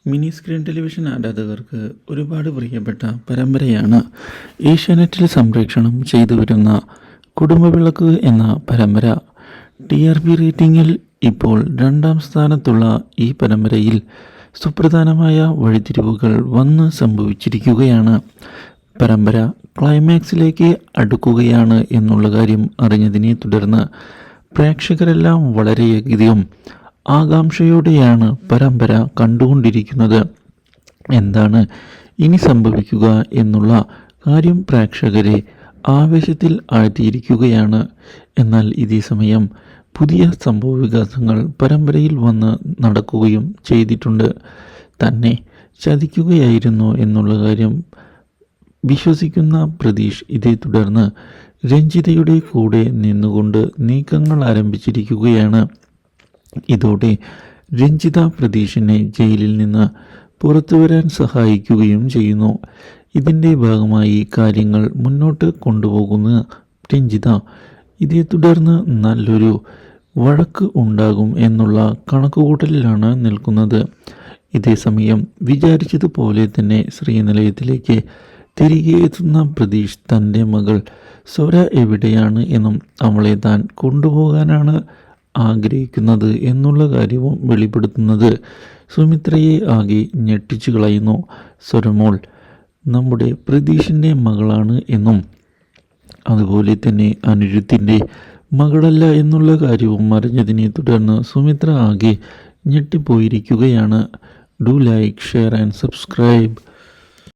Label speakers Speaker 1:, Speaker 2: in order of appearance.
Speaker 1: Mini screen television ആരാധകർക്ക് ഒരുപാട് പ്രിയപ്പെട്ട പരമ്പരയാണ് ഏഷ്യാനെറ്റിൽ സംപ്രേഷണം ചെയ്തു വരുന്ന കുടുംബവിളക്ക് എന്ന പരമ്പര. TRP റേറ്റിംഗിൽ ഇപ്പോൾ 2ാം സ്ഥാനത്തുള്ള ഈ പരമ്പരയിൽ സുപ്രധാനമായ വഴിത്തിരിവുകൾ വന്ന് സംഭവിച്ചിരിക്കുകയാണ്. പരമ്പര ക്ലൈമാക്സിലേക്ക് അടുക്കുകയാണ് എന്നുള്ള കാര്യം അറിഞ്ഞതിനെ തുടർന്ന് പ്രേക്ഷകരെല്ലാം വളരെയധികം ആകാംക്ഷയോടെയാണ് പരമ്പര കണ്ടുകൊണ്ടിരിക്കുന്നത്. എന്താണ് ഇനി സംഭവിക്കുക എന്നുള്ള കാര്യം പ്രേക്ഷകരെ ആവേശത്തിൽ ആഴ്ത്തിയിരിക്കുകയാണ്. എന്നാൽ ഇതേ സമയം പുതിയ സംഭവവികാസങ്ങൾ പരമ്പരയിൽ വന്ന് നടക്കുകയും ചെയ്തിട്ടുണ്ട്. തന്നെ ചതിക്കുകയായിരുന്നു എന്നുള്ള കാര്യം വിശ്വസിക്കുന്ന പ്രതീഷ് ഇതേ തുടർന്ന് രഞ്ജിതയുടെ കൂടെ നിന്നുകൊണ്ട് നീക്കങ്ങൾ ആരംഭിച്ചിരിക്കുകയാണ്. ഇതോടെ രഞ്ജിത പ്രതീഷിനെ ജയിലിൽ നിന്ന് പുറത്തു വരാൻ സഹായിക്കുകയും ചെയ്യുന്നു. ഇതിൻ്റെ ഭാഗമായി കാര്യങ്ങൾ മുന്നോട്ട് കൊണ്ടുപോകുന്ന രഞ്ജിത ഇതേ തുടർന്ന് നല്ലൊരു വഴക്ക് ഉണ്ടാകും എന്നുള്ള കണക്കുകൂട്ടലിലാണ് നിൽക്കുന്നത്. ഇതേസമയം വിചാരിച്ചതുപോലെ തന്നെ ശ്രീനിലയത്തിലേക്ക് തിരികെ എത്തുന്ന പ്രതീഷ് തൻ്റെ മകൾ സ്വര എവിടെയാണ് എന്നും അവളെ താൻ കൊണ്ടുപോകാനാണ് ആഗ്രഹിക്കുന്നത് എന്നുള്ള കാര്യവും വെളിപ്പെടുത്തുന്നത് സുമിത്രയെ ആകെ ഞെട്ടിച്ചു കളയുന്നു. സ്വരമോൾ നമ്മുടെ പ്രതീഷിൻ്റെ മകളാണ് എന്നും അതുപോലെ തന്നെ അനിരുദ്ധിൻ്റെ മകളല്ല എന്നുള്ള കാര്യവും അറിഞ്ഞതിനെ തുടർന്ന് സുമിത്ര ആകെ ഞെട്ടിപ്പോയിരിക്കുകയാണ്. Do like, share and subscribe.